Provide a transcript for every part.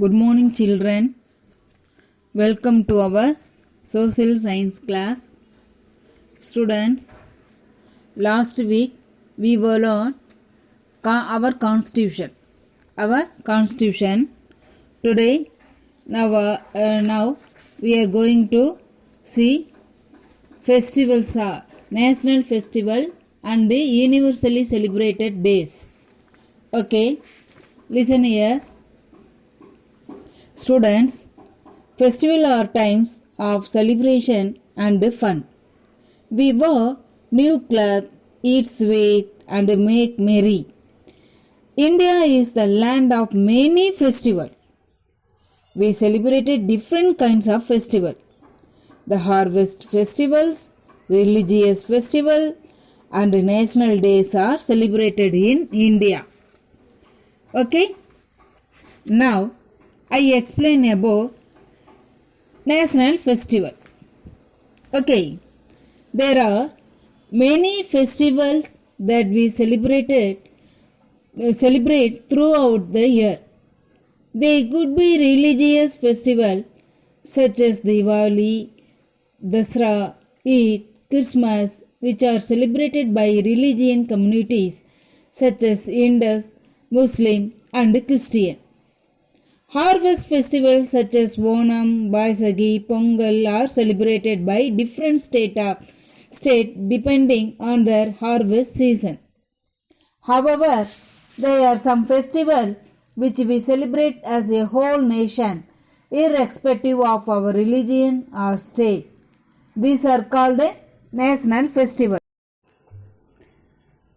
Good morning, children. Welcome to our social science class. Students, last week we were on our constitution. Today, now we are going to see festivals, national festival and universally celebrated days. Okay, listen here. Students, festivals are times of celebration and fun. We wear new clothes, eat sweet, and make merry. India is the land of many festivals. We celebrated different kinds of festivals. The harvest festivals, religious festival, and national days are celebrated in India. Okay? Now, I explain about national festival. Okay, there are many festivals that we celebrate throughout the year. They could be religious festival such as Diwali, Dasra, Eid, Christmas, which are celebrated by religion communities such as Hindus, Muslim, and Christian. Harvest festivals such as Onam, Baisagi, Pongal are celebrated by different state depending on their harvest season. However, there are some festivals which we celebrate as a whole nation, irrespective of our religion or state. These are called a national festival.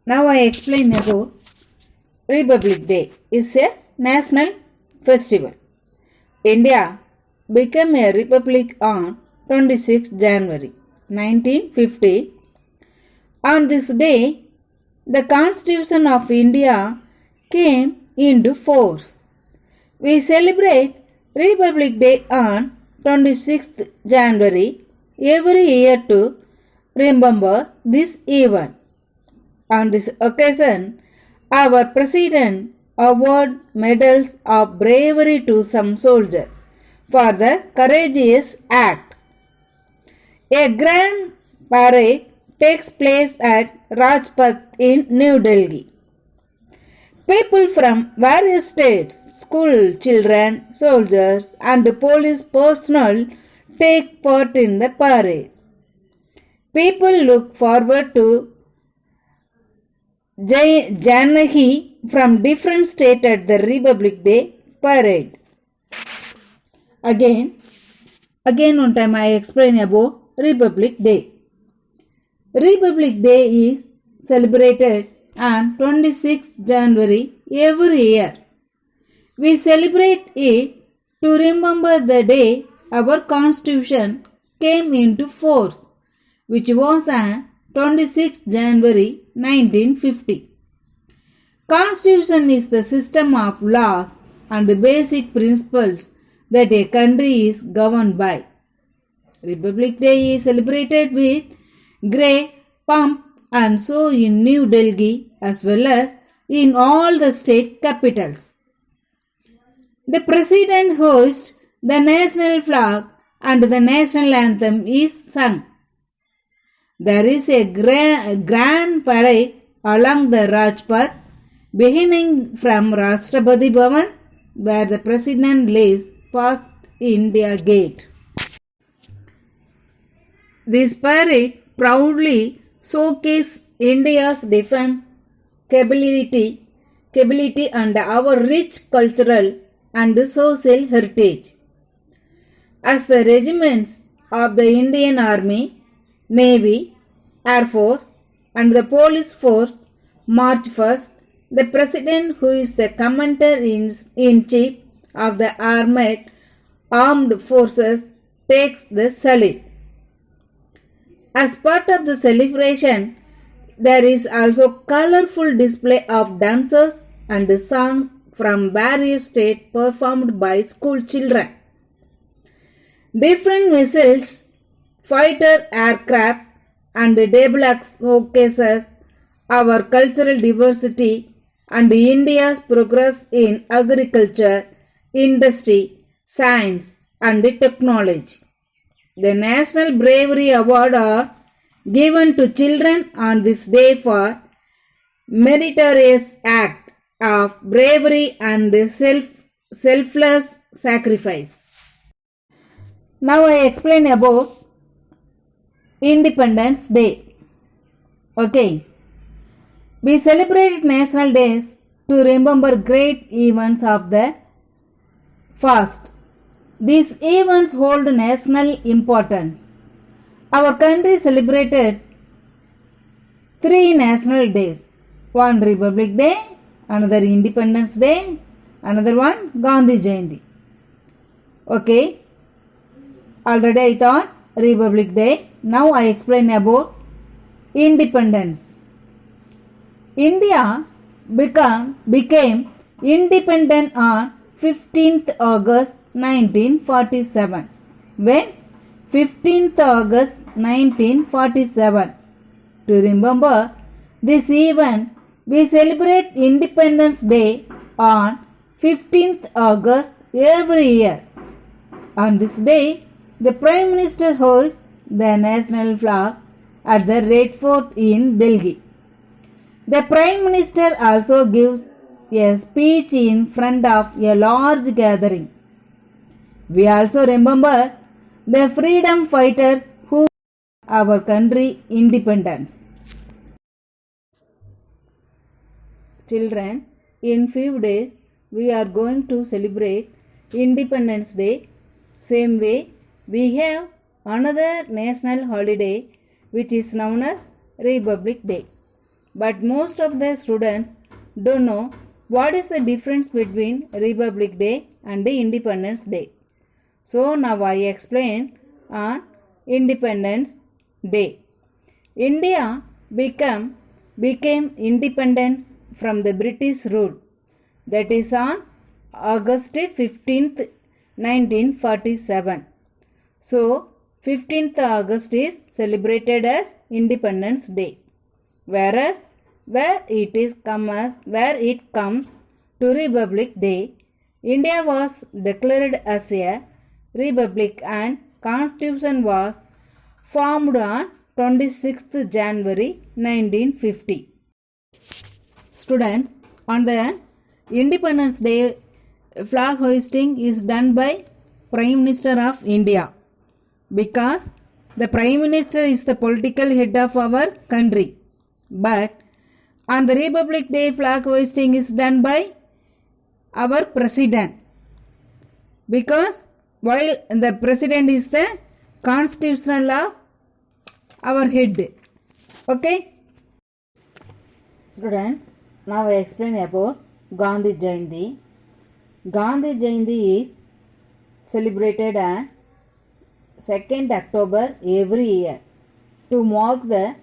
Now I explain about Republic Day. It's a national festival. India became a republic on 26 January 1950. On this day, the Constitution of India came into force. We celebrate Republic Day on 26th January every year to remember this event. On this occasion, our President award medals of bravery to some soldiers for the courageous act. A grand parade takes place at Rajpath in New Delhi. People from various states, school children, soldiers, and police personnel take part in the parade. People look forward to Janaki from different states at the Republic Day parade. Again one time I explain about Republic Day. Republic Day is celebrated on 26th January every year. We celebrate it to remember the day our Constitution came into force, which was on 26th January 1950. Constitution is the system of laws and the basic principles that a country is governed by. Republic Day is celebrated with great pomp and so in New Delhi as well as in all the state capitals. The President hoists the national flag and the national anthem is sung. There is a grand parade along the Rajpath beginning from Rashtrapati Bhavan where the President lives past India Gate. This parade proudly showcases India's defense capability and our rich cultural and social heritage. As the regiments of the Indian Army, Navy, Air Force and the Police Force march first, the President, who is the Commander-in-Chief of the Armed Forces, takes the salute. As part of the celebration, there is also colorful display of dances and songs from various states performed by school children. Different missiles, fighter aircraft and deblocks showcases our cultural diversity and India's progress in agriculture, industry, science and technology. The National Bravery Award are given to children on this day for meritorious act of bravery and selfless sacrifice. Now I explain about Independence Day. Okay. We celebrate national days to remember great events of the past. These events hold national importance. Our country celebrated 3 national days. One Republic Day, another Independence Day, another one Gandhi Jayanti. Okay. Already I thought Republic Day. Now I explain about independence. India became independent on 15th August 1947. When? 15th August 1947. To remember this event, we celebrate Independence Day on 15th August every year. On this day, the Prime Minister hoists the national flag at the Red Fort in Delhi. The Prime Minister also gives a speech in front of a large gathering. We also remember the freedom fighters who gave our country independence. Children, in few days we are going to celebrate Independence Day. Same way, we have another national holiday which is known as Republic Day. But most of the students don't know what is the difference between Republic Day and the Independence Day. So now I explain on Independence Day. India became independent from the British rule. That is on August 15th, 1947. So 15th August is celebrated as Independence Day. Whereas where it comes to Republic Day, India was declared as a republic and constitution was formed on 26th January 1950. Students, on the Independence Day, flag hoisting is done by Prime Minister of India, because the Prime Minister is the political head of our country. But on the Republic Day, flag hoisting is done by our President, because while the President is the constitutional of our head. Okay? Students, now I explain about Gandhi Jayanti. Gandhi Jayanti is celebrated on 2nd October every year to mark the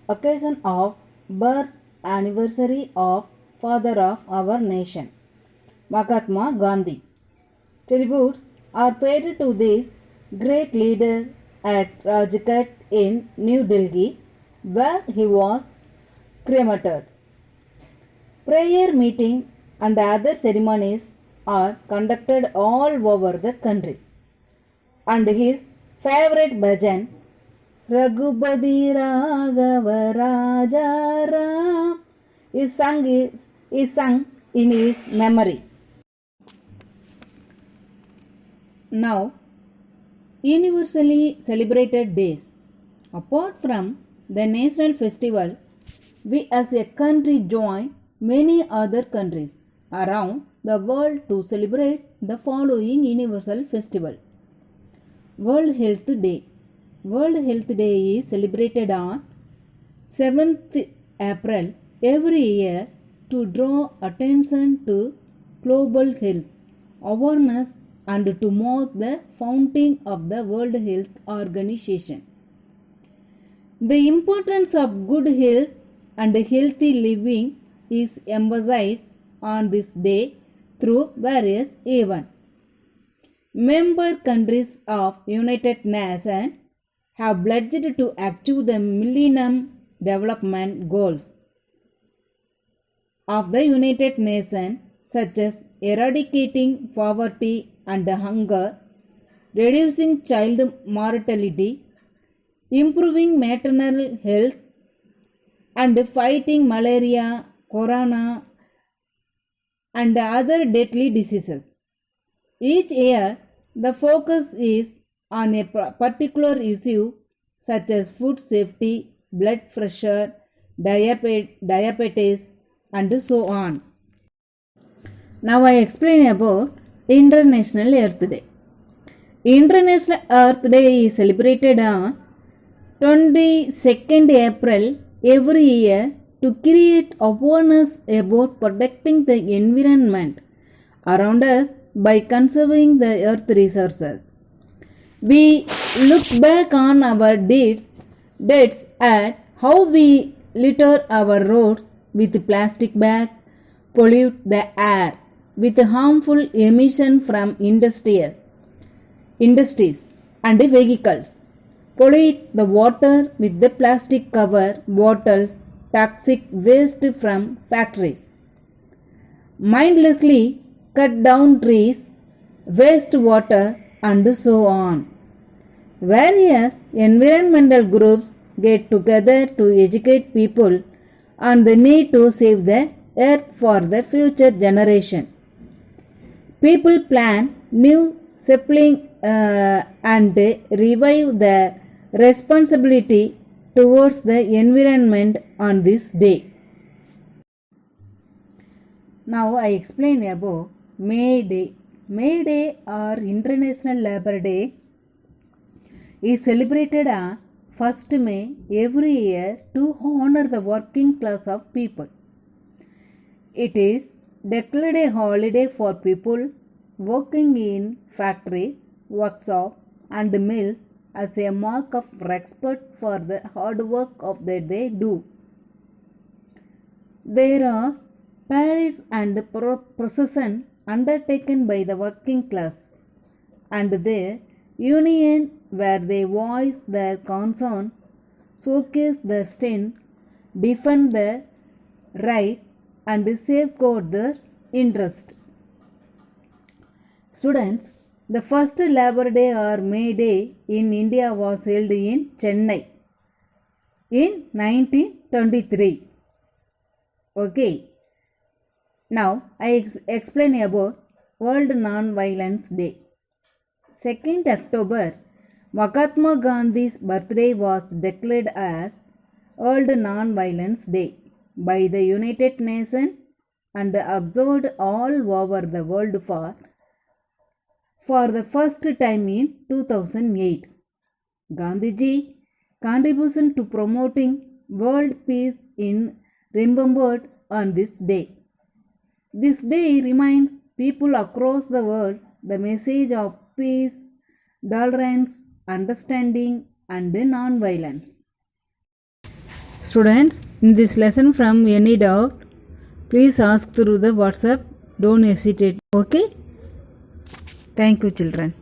occasion of birth anniversary of father of our nation, Mahatma Gandhi. Tributes are paid to this great leader at Rajghat in New Delhi, where he was cremated. Prayer meeting and other ceremonies are conducted all over the country. And his favorite bhajan, Raghupati Raghava Raja Ram, is sung in his memory. Now, universally celebrated days. Apart from the national festival, we as a country join many other countries around the world to celebrate the following universal festival. World Health Day. World Health Day is celebrated on 7th April every year to draw attention to global health awareness and to mark the founding of the World Health Organization. The importance of good health and healthy living is emphasized on this day through various events. Member countries of United Nations have pledged to achieve the Millennium Development Goals of the United Nations, such as eradicating poverty and hunger, reducing child mortality, improving maternal health, and fighting malaria, corona, and other deadly diseases. Each year, the focus is on a particular issue such as food safety, blood pressure, diabetes, and so on. Now I explain about International Earth Day. International Earth Day is celebrated on 22nd April every year to create awareness about protecting the environment around us by conserving the earth resources. We look back on our deeds at how we litter our roads with plastic bags, pollute the air with harmful emission from industries and vehicles, pollute the water with the plastic cover bottles, toxic waste from factories, mindlessly cut down trees, waste water, and so on. Various environmental groups get together to educate people on the need to save the earth for the future generation. People plant new sapling and revive their responsibility towards the environment on this day. Now I explain about May Day. May Day or International Labour Day is celebrated on 1st May every year to honor the working class of people. It is declared a holiday for people working in factory, workshop and mills as a mark of respect for the hard work that they do. There are parades and processions undertaken by the working class and their union where they voice their concern, showcase their strength, defend their right and safeguard their interest. Students, the first Labor Day or May Day in India was held in Chennai in 1923. Okay. Now I explain about World Non-Violence Day. 2nd October, Mahatma Gandhi's birthday was declared as World Non-Violence Day by the United Nations and observed all over the world for the first time in 2008. Gandhiji's contribution to promoting world peace is remembered on this day. This day reminds people across the world the message of peace, tolerance, understanding, and non-violence. Students, in this lesson from any doubt, please ask through the WhatsApp. Don't hesitate. Okay? Thank you, children.